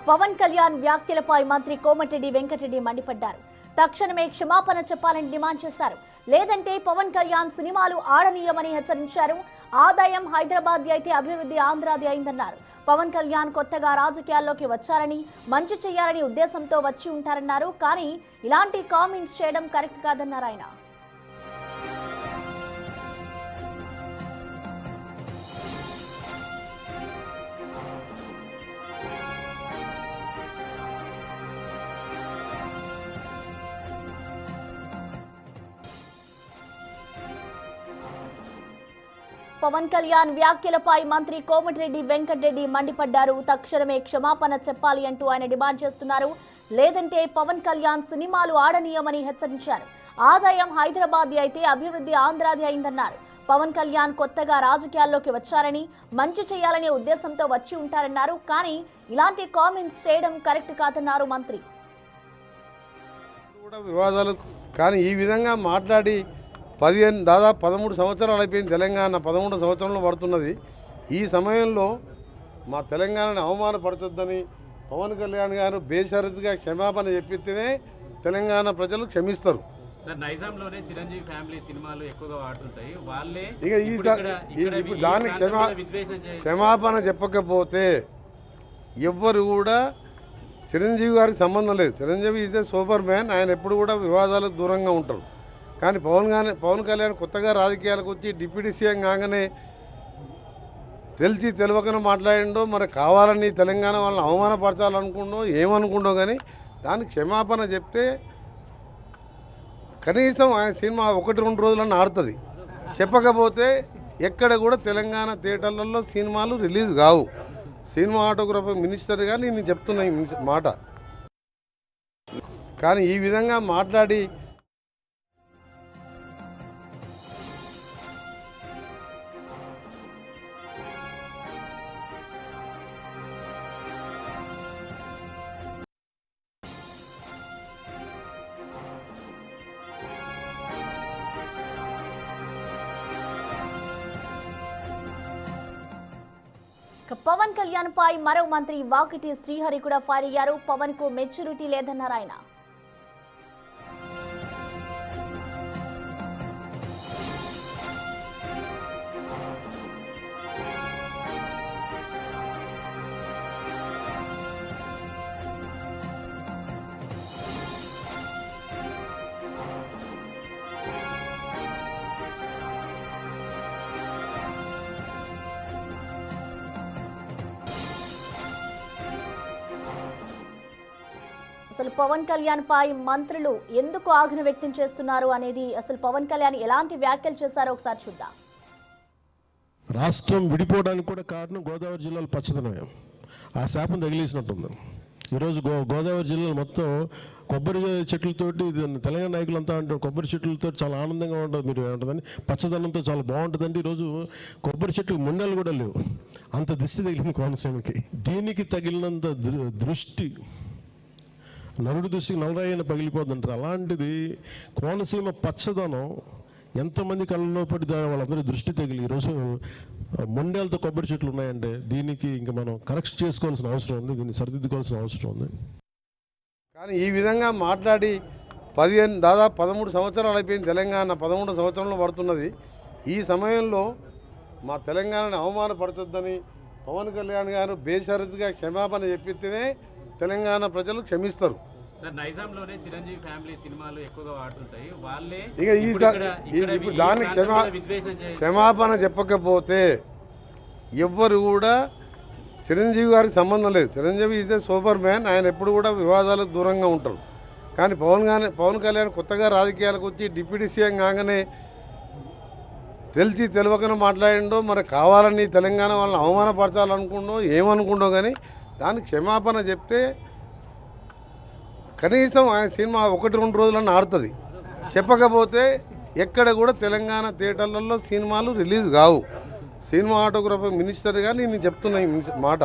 పవన్ కళ్యాణ్ వ్యాఖ్యలపై మంత్రి కోమటిరెడ్డి వెంకటరెడ్డి మండిపడ్డారు. తక్షణమే క్షమాపణ చెప్పాలని డిమాండ్ చేశారు. లేదంటే పవన్ కళ్యాణ్ సినిమాలు ఆడనీయమని హెచ్చరించారు. ఆదాయం హైదరాబాద్ అయితే అభివృద్ధి ఆంధ్రాది అయిందన్నారు. పవన్ కళ్యాణ్ కొత్తగా రాజకీయాల్లోకి వచ్చారని, మంచి చేయాలని ఉద్దేశంతో వచ్చి ఉంటారన్నారు. కానీ ఇలాంటి కామెంట్స్ చేయడం కరెక్ట్ కాదన్నారు ఆయన. పవన్ కళ్యాణ్ వ్యాఖ్యలపై మంత్రి కోమటిరెడ్డి వెంకటరెడ్డి మండిపడ్డారు. తక్షణమే క్షమాపణ చెప్పాలి అంటూ ఆయన డిమాండ్ చేస్తున్నారు. లేదంటే పవన్ కళ్యాణ్ సినిమాలు ఆడనీయమని హెచ్చరించారు. ఆదాయం హైదరాబాద్ అయితే అభివృద్ధి ఆంధ్రాది అయిందన్నారు. పవన్ కళ్యాణ్ కొత్తగా రాజకీయాల్లోకి వచ్చారని, మంచి చేయాలనే ఉద్దేశంతో వచ్చి ఉంటారన్నారు. కానీ ఇలాంటి కామెంట్స్ చేయడం కరెక్ట్ కాదన్నారు మంత్రి. వివాదాలు కానీ ఈ విధంగా మాట్లాడి దాదాపు 13 సంవత్సరాలు అయిపోయింది. తెలంగాణ 13 సంవత్సరంలో పడుతున్నది. ఈ సమయంలో మా తెలంగాణని అవమానపరచొద్దని పవన్ కళ్యాణ్ గారు బేషరతుగా క్షమాపణ చెప్పితేనే తెలంగాణ ప్రజలు క్షమిస్తారు. ఇప్పుడు దానికి క్షమాపణ చెప్పకపోతే ఎవ్వరు కూడా చిరంజీవి గారికి సంబంధం లేదు. Chiranjeevi is a super man. ఆయన ఎప్పుడు కూడా వివాదాలకు దూరంగా ఉంటారు. కానీ పవన్ కళ్యాణ్ కొత్తగా రాజకీయాలకు వచ్చి డిప్యూటీ సీఎం కాగానే తెలిసి తెలియకనే మాట్లాడిండో, మరి కావాలని తెలంగాణ వాళ్ళని అవమానపరచాలనుకుండో ఏమనుకుండో, కానీ దానికి క్షమాపణ చెప్తే కనీసం ఆయన సినిమా 1-2 రోజులన్నా ఆడుతుంది. చెప్పకపోతే ఎక్కడ కూడా తెలంగాణ థియేటర్లలో సినిమాలు రిలీజ్ కావు. సినిమాటోగ్రఫీ మినిస్టర్గా నేను చెప్తున్నా ఈ మాట. కానీ ఈ విధంగా మాట్లాడి పవన్ కళ్యాణ్ పై మరో మంత్రి వాకిటి శ్రీహరి కూడా ఫైర్ అయ్యారు. పవన్ కు మెచ్యూరిటీ లేదన్నారు ఆయన. అసలు పవన్ కళ్యాణ్ పై మంత్రులు ఎందుకు ఆగ్రహం వ్యక్తం చేస్తున్నారు అనేది, అసలు పవన్ కళ్యాణ్ ఎలాంటి వ్యాఖ్యలు చేశారో ఒకసారి చూద్దాం. రాష్ట్రం విడిపోవడానికి కూడా కారణం గోదావరి జిల్లాలో పచ్చదనం. ఆ శాపం తగిలేసినట్టుంది. ఈరోజు గోదావరి జిల్లాలో మొత్తం కొబ్బరి చెట్లతోటి, తెలంగాణ నాయకులంతా అంటారు కొబ్బరి చెట్లతో చాలా ఆనందంగా ఉంటుంది, మీరు ఏమంటుందని పచ్చదనంతో చాలా బాగుంటుందండి. ఈరోజు కొబ్బరి చెట్లు ముండలు కూడా లేవు. అంత దృష్టి తగిలింది కోనసీమకి. దీనికి తగిలినంత దృష్టి నలుడు దృష్టికి నలరాయన పగిలిపోతుంటారు. అలాంటిది కోనసీమ పచ్చదనం ఎంతమంది కళ్ళలో పడి వాళ్ళందరూ దృష్టి తగిలి ఈరోజు మొండేలతో కొబ్బరి చెట్లు ఉన్నాయంటే దీనికి ఇంకా మనం కరెక్ట్ చేసుకోవాల్సిన అవసరం ఉంది, దీన్ని సరిదిద్దుకోవాల్సిన అవసరం ఉంది. కానీ ఈ విధంగా మాట్లాడి దాదాపు 13 సంవత్సరాలు అయిపోయింది. తెలంగాణ 13 సంవత్సరంలో పడుతున్నది. ఈ సమయంలో మా తెలంగాణని అవమానపరచొద్దని పవన్ కళ్యాణ్ గారు బేషరతుగా క్షమాపణ చెప్పితేనే తెలంగాణ ప్రజలు క్షమిస్తారు. ఇప్పుడు దానికి క్షమాపణ చెప్పకపోతే ఎవ్వరు కూడా చిరంజీవి గారికి సంబంధం లేదు. Chiranjeevi is a super man. ఆయన ఎప్పుడు కూడా వివాదాలకు దూరంగా ఉంటారు. కానీ పవన్ కళ్యాణ్ కొత్తగా రాజకీయాలకు వచ్చి డిప్యూటీ సీఎం కాగానే తెలిసి తెలియకనే మాట్లాడిండో, మరి కావాలని తెలంగాణ వాళ్ళని అవమానపరచాలనుకుండో ఏమనుకుండో, కానీ దానికి క్షమాపణ చెప్తే కనీసం ఆయన సినిమా 1-2 రోజులన్నా ఆడుతుంది. చెప్పకపోతే ఎక్కడ కూడా తెలంగాణ థియేటర్లలో సినిమాలు రిలీజ్ కావు. సినిమాటోగ్రఫీ మినిస్టర్గా నేను చెప్తున్నా ఈ మాట.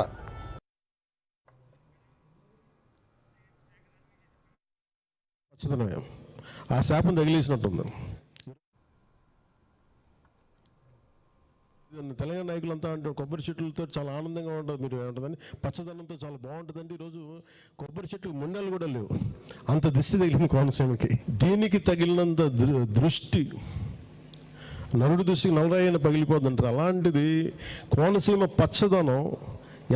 ఆ శాపం తగిలేసినట్టుంది. తెలంగాణ నాయకులంతా అంటే కొబ్బరి చెట్లతో చాలా ఆనందంగా ఉంటుంది. మీరు ఏమంటుందని పచ్చదనంతో చాలా బాగుంటుందండి. ఈరోజు కొబ్బరి చెట్లు ముండలు కూడా లేవు, అంత దిష్టి తగిలింది కోనసీమకి. దీనికి తగిలినంత దృష్టి నలుడు దృష్టికి నలరాయన పగిలిపోతుంటారు. అలాంటిది కోనసీమ పచ్చదనం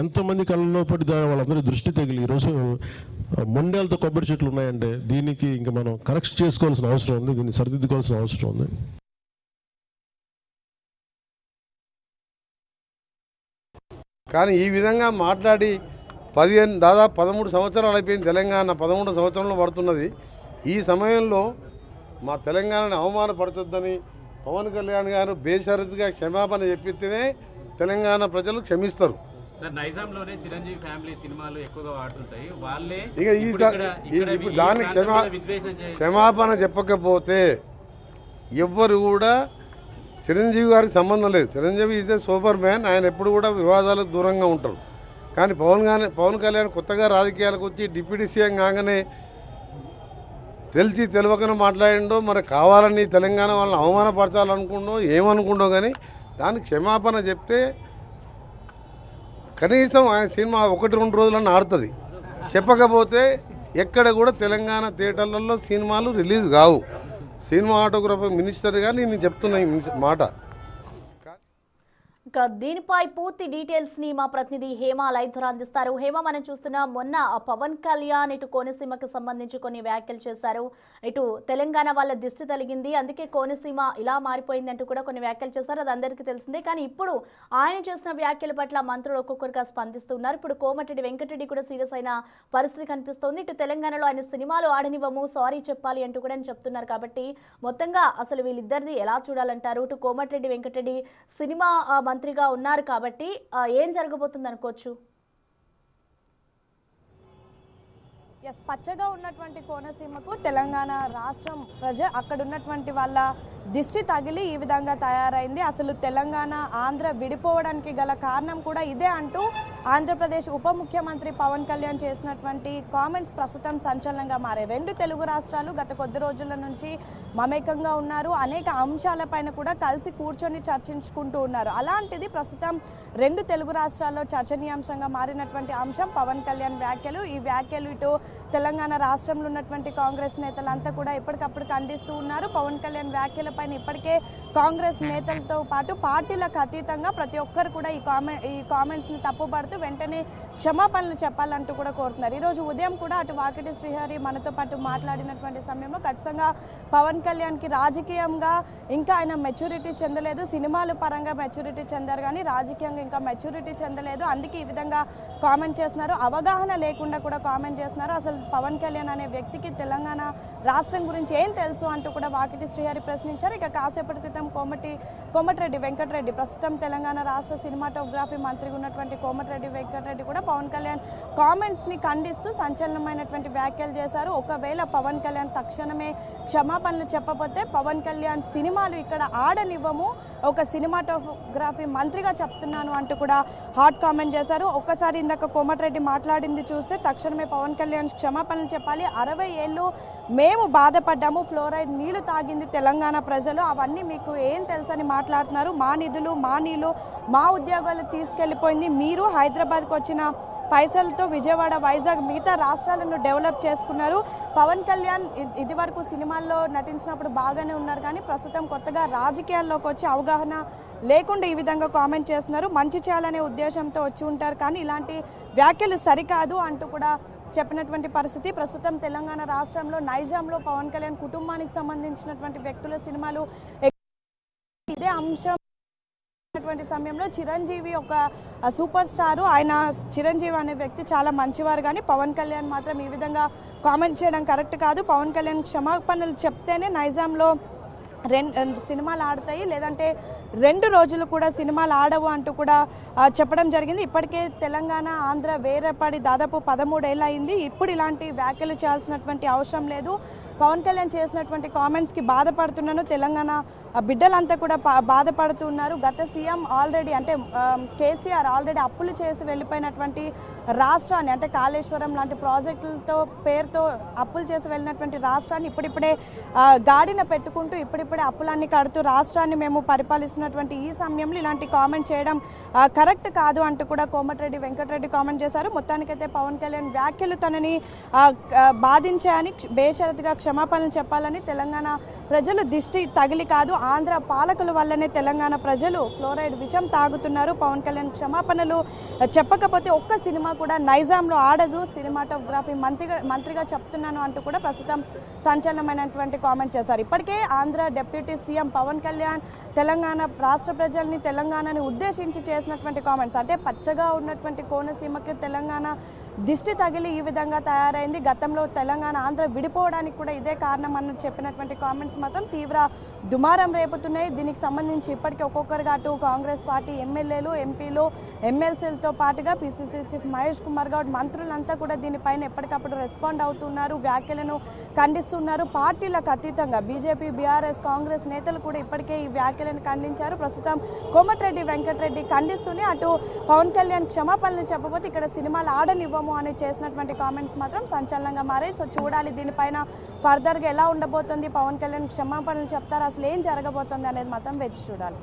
ఎంతమంది కళ్ళలో పడి వాళ్ళందరూ దృష్టి తగిలి ఈరోజు ముండేలతో కొబ్బరి చెట్లు ఉన్నాయంటే దీనికి ఇంకా మనం కరెక్ట్ చేసుకోవాల్సిన అవసరం ఉంది, దీన్ని సరిదిద్దుకోవాల్సిన అవసరం ఉంది. కానీ ఈ విధంగా మాట్లాడి దాదాపు 13 సంవత్సరాలు అయిపోయింది. తెలంగాణ 13 సంవత్సరంలో పడుతున్నది. ఈ సమయంలో మా తెలంగాణని అవమానపరచొద్దని పవన్ కళ్యాణ్ గారు బేషరతుగా క్షమాపణ చెప్పితేనే తెలంగాణ ప్రజలు క్షమిస్తారు. నైజాంలోనే చిరంజీవి ఫ్యామిలీ సినిమాలు ఎక్కువగా వాడుతుంటాయి. వాళ్ళే ఇప్పుడు దాన్ని క్షమాపణ చెప్పకపోతే ఎవ్వరు కూడా చిరంజీవి గారికి సంబంధం లేదు. Chiranjeevi is a super man. ఆయన ఎప్పుడు కూడా వివాదాలకు దూరంగా ఉంటారు. కానీ పవన్ కళ్యాణ్ కొత్తగా రాజకీయాలకు వచ్చి డిప్యూటీ సీఎం కాగానే తెలిసి తెలియకనే మాట్లాడిండో, మరి కావాలని తెలంగాణ వాళ్ళని అవమానపరచాలనుకుండో ఏమనుకుండో, కానీ దానికి క్షమాపణ చెప్తే కనీసం ఆయన సినిమా 1-2 రోజులన్నా ఆడుతుంది. చెప్పకపోతే ఎక్కడ కూడా తెలంగాణ థియేటర్లలో సినిమాలు రిలీజ్ కావు. సినిమాటోగ్రఫీ మినిస్టర్గా నేను చెప్తున్నా ఈ మాట. ఇక దీనిపై పూర్తి డీటెయిల్స్ ని మా ప్రతినిధి హేమ లైవ్ ద్వారా అందిస్తారు. హేమ, మనం చూస్తున్న మొన్న పవన్ కళ్యాణ్ ఇటు కోనసీమకు సంబంధించి కొన్ని వ్యాఖ్యలు చేశారు. ఇటు తెలంగాణ వాళ్ళ దిష్టి తగిలింది, అందుకే కోనసీమ ఇలా మారిపోయింది అంటూ కూడా కొన్ని వ్యాఖ్యలు చేశారు. అది అందరికీ తెలిసిందే. కానీ ఇప్పుడు ఆయన చేసిన వ్యాఖ్యల పట్ల మంత్రులు ఒక్కొక్కరిగా స్పందిస్తున్నారు. ఇప్పుడు కోమటిరెడ్డి వెంకటరెడ్డి కూడా సీరియస్ అయిన పరిస్థితి కనిపిస్తోంది. ఇటు తెలంగాణలో ఆయన సినిమాలు ఆడనివ్వము, సారీ చెప్పాలి అంటూ కూడా చెప్తున్నారు. కాబట్టి మొత్తంగా అసలు వీళ్ళిద్దరిది ఎలా చూడాలంటారు? ఇటు కోమటిరెడ్డి వెంకటరెడ్డి సినిమా మంత్రిగా ఉన్నారు కాబట్టి ఏం జరగబోతుంది అనుకోవచ్చు? పచ్చగా ఉన్నటువంటి కోనసీమకు తెలంగాణ రాష్ట్రం అక్కడ ఉన్నటువంటి వాళ్ళ దిష్టి తగిలి ఈ విధంగా తయారైంది. అసలు తెలంగాణ ఆంధ్ర విడిపోవడానికి గల కారణం కూడా ఇదే అంటూ ఆంధ్రప్రదేశ్ ఉప ముఖ్యమంత్రి పవన్ కళ్యాణ్ చేసినటువంటి కామెంట్స్ ప్రస్తుతం సంచలనంగా మారాయి. 2 తెలుగు రాష్ట్రాలు గత కొద్ది రోజుల నుంచి మమేకంగా ఉన్నారు. అనేక అంశాలపైన కూడా కలిసి కూర్చొని చర్చించుకుంటూ ఉన్నారు. అలాంటిది ప్రస్తుతం 2 తెలుగు రాష్ట్రాల్లో చర్చనీయాంశంగా మారినటువంటి అంశం పవన్ కళ్యాణ్ వ్యాఖ్యలు. ఈ వ్యాఖ్యలు ఇటు తెలంగాణ రాష్ట్రంలో ఉన్నటువంటి కాంగ్రెస్ నేతలంతా కూడా ఎప్పటికప్పుడు ఖండిస్తూ ఉన్నారు. పవన్ కళ్యాణ్ వ్యాఖ్యలపైన ఇప్పటికే కాంగ్రెస్ నేతలతో పాటు పార్టీలకు అతీతంగా ప్రతి ఒక్కరు కూడా ఈ కామెంట్స్ని తప్పుపడుతూ వెంటనే క్షమాపణలు చెప్పాలంటూ కూడా కోరుతున్నారు. ఈరోజు ఉదయం కూడా అటు వాకిటి శ్రీహరి మనతో పాటు మాట్లాడినటువంటి సమయంలో ఖచ్చితంగా పవన్ కళ్యాణ్కి రాజకీయంగా ఇంకా ఆయన మెచ్యూరిటీ చెందలేదు, సినిమాల పరంగా మెచ్యూరిటీ చెందారు కానీ రాజకీయంగా ఇంకా మెచ్యూరిటీ చెందలేదు, అందుకే ఈ విధంగా కామెంట్ చేస్తున్నారు. అవగాహన లేకుండా కూడా కామెంట్ చేస్తున్నారు. అసలు పవన్ కళ్యాణ్ అనే వ్యక్తికి తెలంగాణ రాష్ట్రం గురించి ఏం తెలుసు అంటూ కూడా వాకిటి శ్రీహరి ప్రశ్నించారు. ఇక కాసేపటి క్రితం కోమటిరెడ్డి వెంకటరెడ్డి, ప్రస్తుతం తెలంగాణ రాష్ట్ర సినిమాటోగ్రఫీ మంత్రిగా ఉన్నటువంటి కోమటిరెడ్డి వెంకటరెడ్డి కూడా పవన్ కళ్యాణ్ కామెంట్స్ని ఖండిస్తూ సంచలనమైనటువంటి వ్యాఖ్యలు చేశారు. ఒకవేళ పవన్ కళ్యాణ్ తక్షణమే క్షమాపణలు చెప్పకపోతే పవన్ కళ్యాణ్ సినిమాలు ఇక్కడ ఆడనివ్వము, ఒక సినిమాటోగ్రఫీ మంత్రిగా చెప్తున్నాను అంటూ కూడా హాట్ కామెంట్ చేశారు. ఒక్కసారి ఇందాక కోమటిరెడ్డి మాట్లాడింది చూస్తే తక్షణమే పవన్ కళ్యాణ్ క్షమాపణలు చెప్పాలి. 60 ఏళ్ళు మేము బాధపడ్డాము, ఫ్లోరైడ్ నీళ్లు తాగింది తెలంగాణ ప్రజలు, అవన్నీ మీకు ఏం తెలుసని మాట్లాడుతున్నారు. మా నిధులు, మా నీళ్లు, మా ఉద్యోగాలు తీసుకెళ్లిపోయింది మీరు. హైదరాబాద్కి వచ్చిన పైసలతో విజయవాడ, వైజాగ్, మిగతా రాష్ట్రాలను డెవలప్ చేసుకున్నారు. పవన్ కళ్యాణ్ ఇది వరకు సినిమాల్లో నటించినప్పుడు బాగానే ఉన్నారు కానీ ప్రస్తుతం కొత్తగా రాజకీయాల్లోకి వచ్చి అవగాహన లేకుండా ఈ విధంగా కామెంట్ చేస్తున్నారు. మంచి చేయాలనే ఉద్దేశంతో వచ్చి ఉంటారు కానీ ఇలాంటి వ్యాఖ్యలు సరికాదు అంటూ కూడా చెప్పినటువంటి పరిస్థితి. ప్రస్తుతం తెలంగాణ రాష్ట్రంలో నైజాంలో పవన్ కళ్యాణ్ కుటుంబానికి సంబంధించినటువంటి వ్యక్తుల సినిమాలు ఇదే అంశం సమయంలో చిరంజీవి ఒక సూపర్ స్టారు, ఆయన చిరంజీవి అనే వ్యక్తి చాలా మంచివారు కానీ పవన్ కళ్యాణ్ మాత్రం ఈ విధంగా కామెంట్ చేయడం కరెక్ట్ కాదు. పవన్ కళ్యాణ్ క్షమాపణలు చెప్తేనే నైజాంలో సినిమాలు ఆడతాయి, లేదంటే 2 రోజులు కూడా సినిమాలు ఆడవు అంటూ కూడా చెప్పడం జరిగింది. ఇప్పటికే తెలంగాణ ఆంధ్ర వేరేపడి దాదాపు 13 ఏళ్ళు అయింది. ఇప్పుడు ఇలాంటి వ్యాఖ్యలు చేయాల్సినటువంటి అవసరం లేదు. పవన్ కళ్యాణ్ చేసినటువంటి కామెంట్స్కి బాధపడుతున్నాను, తెలంగాణ బిడ్డలంతా కూడా బాధపడుతున్నారు. గత సీఎం ఆల్రెడీ అంటే కేసీఆర్ ఆల్రెడీ అప్పులు చేసి వెళ్ళిపోయినటువంటి రాష్ట్రాన్ని, అంటే కాళేశ్వరం లాంటి ప్రాజెక్టులతో పేరుతో అప్పులు చేసి వెళ్ళినటువంటి రాష్ట్రాన్ని ఇప్పుడిప్పుడే గాడిన పెట్టుకుంటూ ఇప్పుడిప్పుడే అప్పులన్నీ కడుతూ రాష్ట్రాన్ని మేము పరిపాలిస్తున్నాం, చేస్తున్నటువంటి ఈ సమయంలో ఇలాంటి కామెంట్ చేయడం కరెక్ట్ కాదు అంటూ కూడా కోమటిరెడ్డి వెంకటరెడ్డి కామెంట్ చేశారు. మొత్తానికైతే పవన్ కళ్యాణ్ వ్యాఖ్యలు తనని బాధించాయని బేషరతుగా క్షమాపణలు చెప్పాలని తెలంగాణ ప్రజలు దిష్టి తగిలి కాదు, ఆంధ్ర పాలకుల వల్లనే తెలంగాణ ప్రజలు ఫ్లోరైడ్ విషం తాగుతున్నారు. పవన్ కళ్యాణ్ క్షమాపణలు చెప్పకపోతే ఒక్క సినిమా కూడా నైజాంలో ఆడదు, సినిమాటోగ్రఫీ మంత్రిగా చెప్తున్నాను అంటూ కూడా ప్రస్తుతం సంచలనమైనటువంటి కామెంట్ చేశారు. ఇప్పటికే ఆంధ్ర డిప్యూటీ సీఎం పవన్ కళ్యాణ్ తెలంగాణ రాష్ట్ర ప్రజల్ని తెలంగాణని ఉద్దేశించి చేసినటువంటి కామెంట్స్ అంటే పచ్చగా ఉన్నటువంటి కోనసీమకి తెలంగాణ దిష్టి తగిలి ఈ విధంగా తయారైంది, గతంలో తెలంగాణ ఆంధ్ర విడిపోవడానికి కూడా ఇదే కారణం అన్నది చెప్పినటువంటి కామెంట్స్ మాత్రం తీవ్ర దుమారం రేపుతున్నాయి. దీనికి సంబంధించి ఇప్పటికీ ఒక్కొక్కరుగా అటు కాంగ్రెస్ పార్టీ ఎమ్మెల్యేలు, ఎంపీలు, ఎమ్మెల్సీలతో పాటుగా పిసిసి చీఫ్ మహేష్ కుమార్ గౌడ్, మంత్రులంతా కూడా దీనిపైన ఎప్పటికప్పుడు రెస్పాండ్ అవుతున్నారు, వ్యాఖ్యలను ఖండిస్తున్నారు. పార్టీలకు అతీతంగా బీజేపీ, బీఆర్ఎస్, కాంగ్రెస్ నేతలు కూడా ఇప్పటికే ఈ వ్యాఖ్యలను ఖండించారు. ప్రస్తుతం కోమటిరెడ్డి వెంకటరెడ్డి ఖండిస్తూనే అటు పవన్ కళ్యాణ్ క్షమాపణలు చెప్పబోతే ఇక్కడ సినిమాలు ఆడనివ్వము అని చేసినటువంటి కామెంట్స్ మాత్రం సంచలనంగా మారాయి. సో చూడాలి దీనిపైన ఫర్దర్గా ఎలా ఉండబోతుంది, పవన్ కళ్యాణ్ క్షమాపణలు చెప్తారు, అసలు ఏం జరగబోతుంది అనేది మాత్రం వేచి చూడాలి.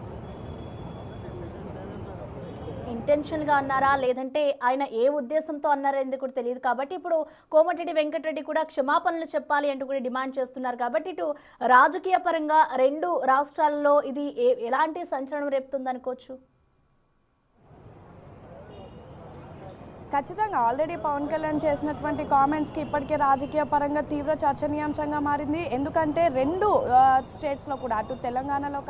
ఇంటెన్షన్గా అన్నారా లేదంటే ఆయన ఏ ఉద్దేశంతో అన్నారా ఎందుకు కూడా తెలియదు. కాబట్టి ఇప్పుడు కోమటిరెడ్డి వెంకటరెడ్డి కూడా క్షమాపణలు చెప్పాలి అంటూ కూడా డిమాండ్ చేస్తున్నారు. కాబట్టి ఇటు రాజకీయ పరంగా రెండు రాష్ట్రాల్లో ఇది ఎలాంటి సంచలనం రేపుతుంది అనుకోవచ్చు? ఖచ్చితంగా ఆల్రెడీ పవన్ కళ్యాణ్ చేసినటువంటి కామెంట్స్కి ఇప్పటికే రాజకీయ పరంగా తీవ్ర చర్చనీయాంశంగా మారింది. ఎందుకంటే రెండు స్టేట్స్లో కూడా అటు తెలంగాణలో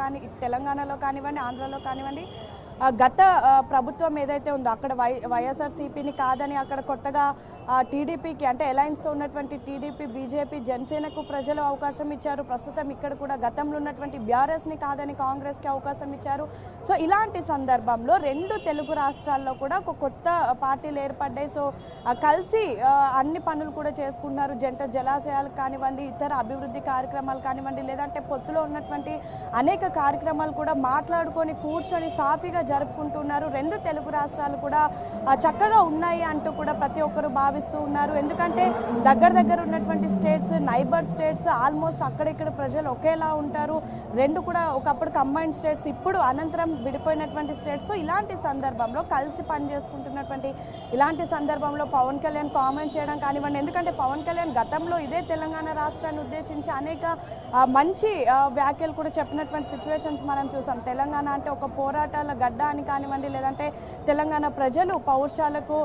కానివ్వండి, ఆంధ్రలో కానివ్వండి, గత ప్రభుత్వం ఏదైతే ఉందో అక్కడ వైఎస్ఆర్సీపీని కాదని అక్కడ కొత్తగా టీడీపీకి అంటే అలయన్స్తో ఉన్నటువంటి టీడీపీ, బీజేపీ, జనసేనకు ప్రజలు అవకాశం ఇచ్చారు. ప్రస్తుతం ఇక్కడ కూడా గతంలో ఉన్నటువంటి బీఆర్ఎస్ని కాదని కాంగ్రెస్కి అవకాశం ఇచ్చారు. సో ఇలాంటి సందర్భంలో రెండు తెలుగు రాష్ట్రాల్లో కూడా ఒక కొత్త పార్టీలు ఏర్పడ్డాయి. సో కలిసి అన్ని పనులు కూడా చేసుకున్నారు. జంట జలాశయాలు కానివ్వండి, ఇతర అభివృద్ధి కార్యక్రమాలు కానివ్వండి, లేదంటే పొత్తులో ఉన్నటువంటి అనేక కార్యక్రమాలు కూడా మాట్లాడుకొని కూర్చొని సాఫీగా జరుపుకుంటున్నారు. రెండు తెలుగు రాష్ట్రాలు కూడా చక్కగా ఉన్నాయి అంటూ కూడా ప్రతి ఒక్కరు భావిస్తున్నారు. ఎందుకంటే దగ్గర ఉన్నటువంటి స్టేట్స్, నైబర్ స్టేట్స్ ఆల్మోస్ట్ అక్కడిక్కడ ప్రజలు ఒకేలా ఉంటారు. రెండు కూడా ఒకప్పుడు కంబైన్డ్ స్టేట్స్, ఇప్పుడు అనంతరం విడిపోయినటువంటి స్టేట్స్. ఇలాంటి సందర్భంలో కలిసి పనిచేసుకుంటున్నటువంటి ఇలాంటి సందర్భంలో పవన్ కళ్యాణ్ కామెంట్ చేయడం కానివ్వండి, ఎందుకంటే పవన్ కళ్యాణ్ గతంలో ఇదే తెలంగాణ రాష్ట్రాన్ని ఉద్దేశించి అనేక మంచి వ్యాఖ్యలు కూడా చెప్పినటువంటి సిచ్యువేషన్స్ మనం చూసాం. తెలంగాణ అంటే ఒక పోరాటాల గడ్డ అని కానివ్వండి, లేదంటే తెలంగాణ ప్రజలు పౌరుషాలకు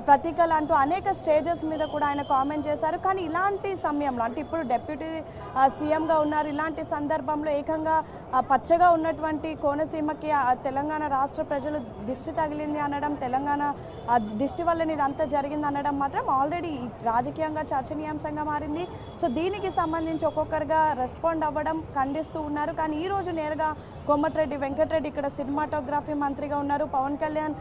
ప్రతీకలు అంటూ అనేక స్టేజెస్ మీద కూడా ఆయన కామెంట్ చేశారు. కానీ ఇలాంటి సమయంలో అంటే ఇప్పుడు డిప్యూటీ సీఎంగా ఉన్నారు, ఇలాంటి సందర్భంలో ఏకంగా పచ్చగా ఉన్నటువంటి కోనసీమకి తెలంగాణ రాష్ట్ర ప్రజలు దిష్టి తగిలింది అనడం, తెలంగాణ దిష్టి వల్ల ఇదంతా జరిగింది అనడం మాత్రం ఆల్రెడీ రాజకీయంగా చర్చనీయాంశంగా మారింది. సో దీనికి సంబంధించి ఒక్కొక్కరుగా రెస్పాండ్ అవ్వడం, ఖండిస్తూ ఉన్నారు. కానీ ఈరోజు నేరుగా కోమటిరెడ్డి వెంకటరెడ్డి ఇక్కడ సినిమాటోగ్రఫీ మంత్రిగా ఉన్నారు. పవన్ కళ్యాణ్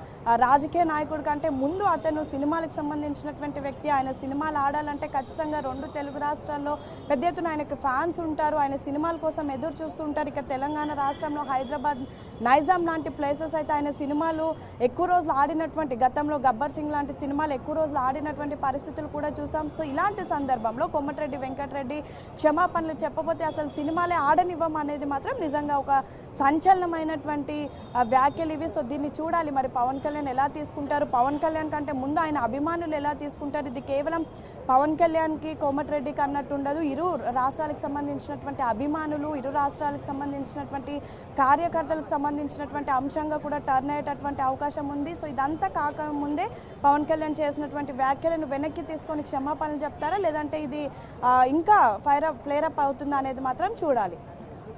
రాజకీయ నాయకుడు కంటే ముందు అతను సినిమాలకు సంబంధించినటువంటి వ్యక్తి. ఆయన సినిమాలు ఆడాలంటే ఖచ్చితంగా రెండు తెలుగు రాష్ట్రాల్లో పెద్ద ఎత్తున ఆయనకు ఫ్యాన్స్ ఉంటారు. ఆయన సినిమాల కోసం ఎదురు చూస్తూ ఉంటారు. ఇక తెలంగాణ రాష్ట్రంలో హైదరాబాద్, నైజాం లాంటి ప్లేసెస్ అయితే ఆయన సినిమాలు ఎక్కువ రోజులు ఆడినటువంటి, గతంలో గబ్బర్ సింగ్ లాంటి సినిమాలు ఎక్కువ రోజులు ఆడినటువంటి పరిస్థితులు కూడా చూసాం. సో ఇలాంటి సందర్భంలో కోమటిరెడ్డి వెంకటరెడ్డి క్షమాపణలు చెప్పబోతే అసలు సినిమాలే ఆడనివ్వం అనేది మాత్రం నిజంగా ఒక సంచలనమైనటువంటి వ్యాఖ్యలు ఇవి. సో దీన్ని చూడాలి మరి పవన్ కళ్యాణ్ ఎలా తీసుకుంటారు, పవన్ కళ్యాణ్ కంటే ముందు ఆయన అభిమానులు ఎలా తీసుకుంటారు. ఇది కేవలం పవన్ కళ్యాణ్కి, కోమటిరెడ్డికి అన్నట్టు ఉండదు. ఇరు రాష్ట్రాలకు సంబంధించినటువంటి అభిమానులు, ఇరు రాష్ట్రాలకు సంబంధించినటువంటి కార్యకర్తలకు సంబంధించినటువంటి అంశంగా కూడా టర్న్ అయ్యేటటువంటి అవకాశం ఉంది. సో ఇదంతా కాకముందే పవన్ కళ్యాణ్ చేసినటువంటి వ్యాఖ్యలను వెనక్కి తీసుకొని క్షమాపణలు చెప్తారా, లేదంటే ఇది ఇంకా ఫ్లేరప్ అవుతుందా అనేది మాత్రం చూడాలి.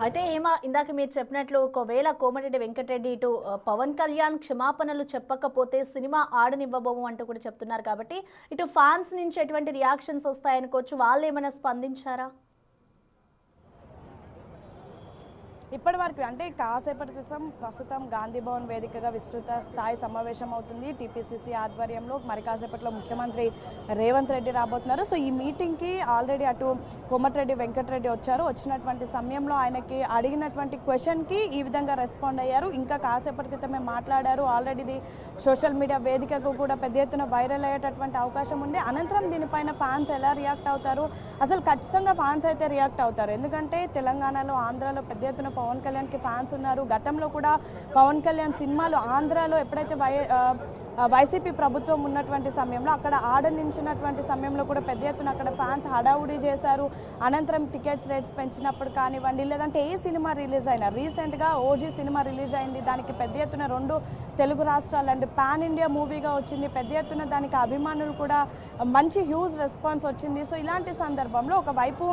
అయితే ఇందాక మీరు చెప్పినట్లు ఒకవేళ కోమటిరెడ్డి వెంకటరెడ్డి ఇటు పవన్ కళ్యాణ్ క్షమాపణలు చెప్పకపోతే సినిమా ఆడనివ్వబోము అంటూ కూడా చెప్తున్నారు. కాబట్టి ఇటు ఫ్యాన్స్ నుంచి ఎటువంటి రియాక్షన్స్ వస్తాయనుకోవచ్చు, వాళ్ళు ఏమైనా స్పందించారా? ఇప్పటి వరకు అంటే కాసేపటి క్రితం ప్రస్తుతం గాంధీ భవన్ వేదికగా విస్తృత స్థాయి సమావేశం అవుతుంది టీపీసీసీ ఆధ్వర్యంలో. మరి కాసేపట్లో ముఖ్యమంత్రి రేవంత్ రెడ్డి రాబోతున్నారు. సో ఈ మీటింగ్కి ఆల్రెడీ అటు కోమటిరెడ్డి వెంకటరెడ్డి వచ్చారు. వచ్చినటువంటి సమయంలో ఆయనకి అడిగినటువంటి క్వశ్చన్కి ఈ విధంగా రెస్పాండ్ అయ్యారు. ఇంకా కాసేపటి క్రితమే మాట్లాడారు. ఆల్రెడీ ఇది సోషల్ మీడియా వేదికకు కూడా పెద్ద ఎత్తున వైరల్ అయ్యేటటువంటి అవకాశం ఉంది. అనంతరం దీనిపైన ఫ్యాన్స్ ఎలా రియాక్ట్ అవుతారు, అసలు ఖచ్చితంగా ఫ్యాన్స్ అయితే రియాక్ట్ అవుతారు. ఎందుకంటే తెలంగాణలో, ఆంధ్రాలో పెద్ద ఎత్తున పవన్ కళ్యాణ్కి ఫ్యాన్స్ ఉన్నారు. గతంలో కూడా పవన్ కళ్యాణ్ సినిమాలు ఆంధ్రాలో ఎప్పుడైతే వైసీపీ ప్రభుత్వం ఉన్నటువంటి సమయంలో అక్కడ ఆడనించినటువంటి సమయంలో కూడా పెద్ద ఎత్తున అక్కడ ఫ్యాన్స్ హడావుడి చేశారు. అనంతరం టికెట్స్ రేట్స్ పెంచినప్పుడు కానివ్వండి, లేదంటే ఏ సినిమా రిలీజ్ అయినా, రీసెంట్గా ఓజీ సినిమా రిలీజ్ అయింది. దానికి పెద్ద ఎత్తున 2 తెలుగు రాష్ట్రాలు అండ్ పాన్ ఇండియా మూవీగా వచ్చింది. పెద్ద ఎత్తున దానికి అభిమానులు కూడా మంచి హ్యూజ్ రెస్పాన్స్ వచ్చింది. సో ఇలాంటి సందర్భంలో ఒకవైపు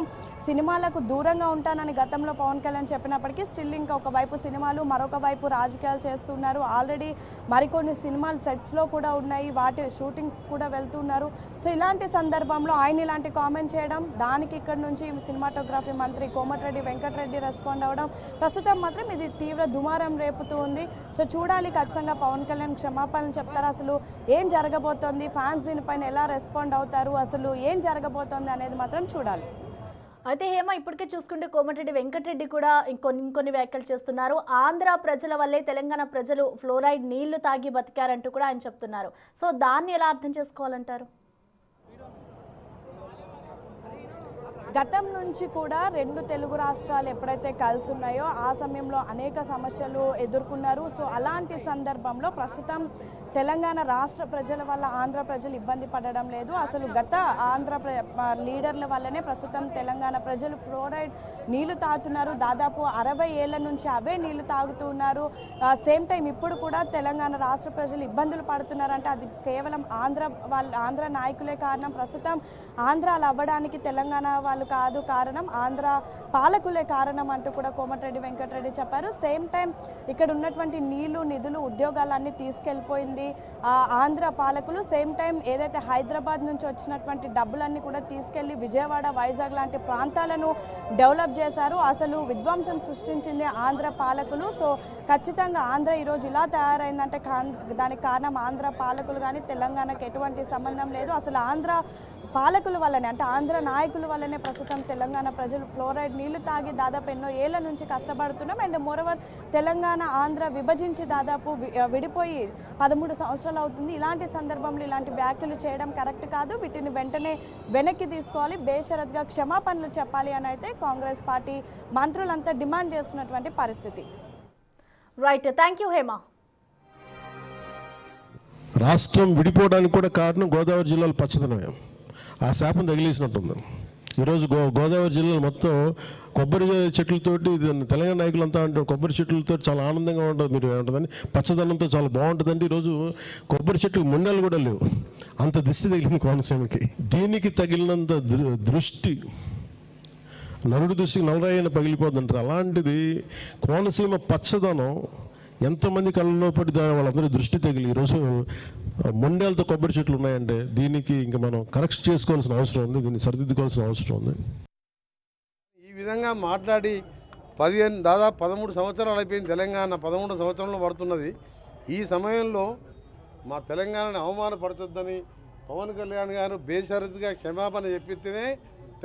సినిమాలకు దూరంగా ఉంటానని గతంలో పవన్ కళ్యాణ్ చెప్పినప్పటికీ స్టిల్ ఇంకా ఒకవైపు సినిమాలు, మరొక వైపు రాజకీయాలు చేస్తున్నారు. ఆల్రెడీ మరికొన్ని సినిమాలు సెట్స్లో కూడా ఉన్నాయి, వాటి షూటింగ్స్ కూడా వెళ్తున్నారు. సో ఇలాంటి సందర్భంలో ఆయన ఇలాంటి కామెంట్ చేయడం, దానికి ఇక్కడ నుంచి సినిమాటోగ్రఫీ మంత్రి కోమటిరెడ్డి వెంకటరెడ్డి రెస్పాండ్ అవ్వడం ప్రస్తుతం మాత్రం ఇది తీవ్ర దుమారం రేపుతూ ఉంది. సో చూడాలి ఖచ్చితంగా పవన్ కళ్యాణ్ క్షమాపణలు చెప్తారు, అసలు ఏం జరగబోతోంది, ఫ్యాన్స్ దీనిపైన ఎలా రెస్పాండ్ అవుతారు, అసలు ఏం జరగబోతోంది అనేది మాత్రం చూడాలి. అయితే హేమ, ఇప్పటికే చూసుకుంటే కోమటిరెడ్డి వెంకటరెడ్డి కూడా ఇంకొన్ని వ్యాఖ్యలు చేస్తున్నారు. ఆంధ్ర ప్రజల వల్లే తెలంగాణ ప్రజలు ఫ్లోరైడ్ నీళ్లు తాగి బతికారంటూ కూడా ఆయన చెప్తున్నారు. సో దాన్ని ఎలా అర్థం చేసుకోవాలంటారు? గతం నుంచి కూడా 2 తెలుగు రాష్ట్రాలు ఎప్పుడైతే కలిసి ఉన్నాయో ఆ సమయంలో అనేక సమస్యలు ఎదుర్కొన్నారు. సో అలాంటి సందర్భంలో ప్రస్తుతం తెలంగాణ రాష్ట్ర ప్రజల వల్ల ఆంధ్ర ప్రజలు ఇబ్బంది పడడం లేదు. అసలు గత ఆంధ్ర లీడర్ల వల్లనే ప్రస్తుతం తెలంగాణ ప్రజలు ఫ్లోరైడ్ నీళ్లు తాగుతున్నారు. దాదాపు 60 ఏళ్ల నుంచి అవే నీళ్లు తాగుతూ ఉన్నారు. సేమ్ టైం ఇప్పుడు కూడా తెలంగాణ రాష్ట్ర ప్రజలు ఇబ్బందులు పడుతున్నారంటే అది కేవలం ఆంధ్ర నాయకులే కారణం. ప్రస్తుతం ఆంధ్రాలు అవ్వడానికి తెలంగాణ వాళ్ళు కాదు కారణం, ఆంధ్ర పాలకులే కారణం అంటూ కూడా కోమటిరెడ్డి వెంకటరెడ్డి చెప్పారు. సేమ్ టైం ఇక్కడ ఉన్నటువంటి నీళ్లు, నిధులు, ఉద్యోగాలన్నీ తీసుకెళ్ళిపోయింది ఆంధ్ర పాలకులు. సేమ్ టైం ఏదైతే హైదరాబాద్ నుంచి వచ్చినటువంటి డబ్బులన్నీ కూడా తీసుకెళ్లి విజయవాడ, వైజాగ్ లాంటి ప్రాంతాలను డెవలప్ చేశారు. అసలు విధ్వంసం సృష్టించింది ఆంధ్ర పాలకులు. సో ఖచ్చితంగా ఆంధ్ర ఈరోజు ఇలా తయారైందంటే దానికి కారణం ఆంధ్ర పాలకులు కానీ తెలంగాణకు ఎటువంటి సంబంధం లేదు. అసలు ఆంధ్ర పాలకుల వల్లనే, అంటే ఆంధ్ర నాయకుల వల్లనే ప్రస్తుతం తెలంగాణ ప్రజలు ఫ్లోరైడ్ నీళ్లు తాగి దాదాపు ఎన్నో ఏళ్ల నుంచి కష్టపడుతున్నాం. అండ్ మోరోవర్ తెలంగాణ ఆంధ్ర విభజించి దాదాపు విడిపోయి 13 సంవత్సరాలు అవుతుంది. ఇలాంటి సందర్భంలో ఇలాంటి వ్యాఖ్యలు చేయడం కరెక్ట్ కాదు. వీటిని వెంటనే వెనక్కి తీసుకోవాలి, బేషరత్గా క్షమాపణలు చెప్పాలి అని అయితే కాంగ్రెస్ పార్టీ మంత్రులంతా డిమాండ్ చేస్తున్నటువంటి పరిస్థితి. Right, thank you Hema. రాష్ట్రం విడిపోవడానికి కూడా కారణం గోదావరి జిల్లాలో పచ్చదనం, ఆ శాపం తగిలేసినట్టుంది. ఈరోజు గోదావరి జిల్లాలో మొత్తం కొబ్బరి చెట్లతోటి, తెలంగాణ నాయకులంతా అంటారు కొబ్బరి చెట్లతో చాలా ఆనందంగా ఉంటుంది, మీరు ఏమంటుందని పచ్చదనంతో చాలా బాగుంటుందండి. ఈరోజు కొబ్బరి చెట్లు ముండలు కూడా లేవు, అంత దిష్టి తగిలింది కోనసీమకి. దీనికి తగిలినంత దృష్టి నరుడి దృష్టికి నలరాయన పగిలిపోతుంటారు. అలాంటిది కోనసీమ పచ్చదనం ఎంతమంది కళ్ళలో పడి వాళ్ళందరూ దృష్టి తగిలి ఈరోజు ముండేలతో కొబ్బరి చెట్లు ఉన్నాయంటే దీనికి ఇంకా మనం కరెక్ట్ చేసుకోవాల్సిన అవసరం ఉంది, దీన్ని సరిదిద్దుకోవాల్సిన అవసరం ఉంది. ఈ విధంగా మాట్లాడి దాదాపు 13 సంవత్సరాలు అయిపోయింది. తెలంగాణ 13 సంవత్సరంలో పడుతున్నది. ఈ సమయంలో మా తెలంగాణని అవమానపరచొద్దని పవన్ కళ్యాణ్ గారు బేషరతుగా క్షమాపణ చెప్పితేనే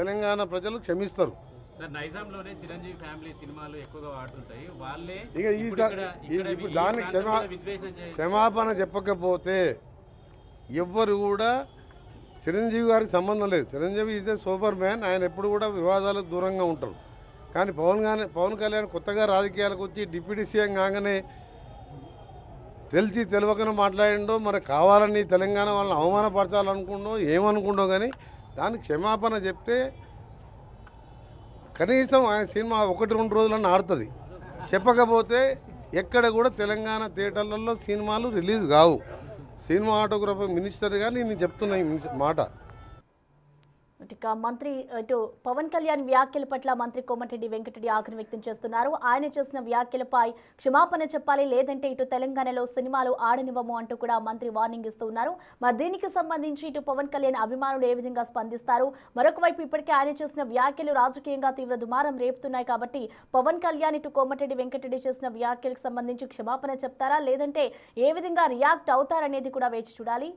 తెలంగాణ ప్రజలు క్షమిస్తారు. సార్, నైజాంలోనే చిరంజీవి ఫ్యామిలీ సినిమాలు ఎక్కువగా వాడుతుంటాయి, వాళ్ళే ఇప్పుడు దాన్ని క్షమాపణ చెప్పకపోతే ఎవ్వరు కూడా, చిరంజీవి గారికి సంబంధం లేదు. Chiranjeevi is a super man, ఆయన ఎప్పుడు కూడా వివాదాలకు దూరంగా ఉంటారు. కానీ పవన్ కళ్యాణ్ కొత్తగా రాజకీయాలకు వచ్చి డిప్యూటీ సీఎం కాగానే తెలిసి తెలియకనే మాట్లాడిండో, మరి కావాలని తెలంగాణ వాళ్ళని అవమానపరచాలనుకుండో ఏమనుకుండో, కానీ దానికి క్షమాపణ చెప్తే కనీసం ఆయన సినిమా 1-2 రోజులన్నా ఆడుతుంది. చెప్పకపోతే ఎక్కడ కూడా తెలంగాణ థియేటర్లలో సినిమాలు రిలీజ్ కావు. సినిమాటోగ్రఫీ మినిస్టర్గా నేను చెప్తున్నా ఈ మాట. ఇక మంత్రి ఇటు పవన్ కళ్యాణ్ వ్యాఖ్యల పట్ల మంత్రి కోమటిరెడ్డి వెంకటరెడ్డి ఆగ్రహం వ్యక్తం చేస్తున్నారు. ఆయన చేసిన వ్యాఖ్యలపై క్షమాపణ చెప్పాలి, లేదంటే ఇటు తెలంగాణలో సినిమాలు ఆడనివ్వము అంటూ కూడా మంత్రి వార్నింగ్ ఇస్తూ ఉన్నారు. మరి దీనికి సంబంధించి ఇటు పవన్ కళ్యాణ్ అభిమానులు ఏ విధంగా స్పందిస్తారు? మరొక వైపు ఇప్పటికే ఆయన చేసిన వ్యాఖ్యలు రాజకీయంగా తీవ్ర దుమారం రేపుతున్నాయి కాబట్టి పవన్ కళ్యాణ్ ఇటు కోమటిరెడ్డి వెంకటరెడ్డి చేసిన వ్యాఖ్యలకు సంబంధించి క్షమాపణ చెప్తారా, లేదంటే ఏ విధంగా రియాక్ట్ అవుతారనేది కూడా వేచి చూడాలి.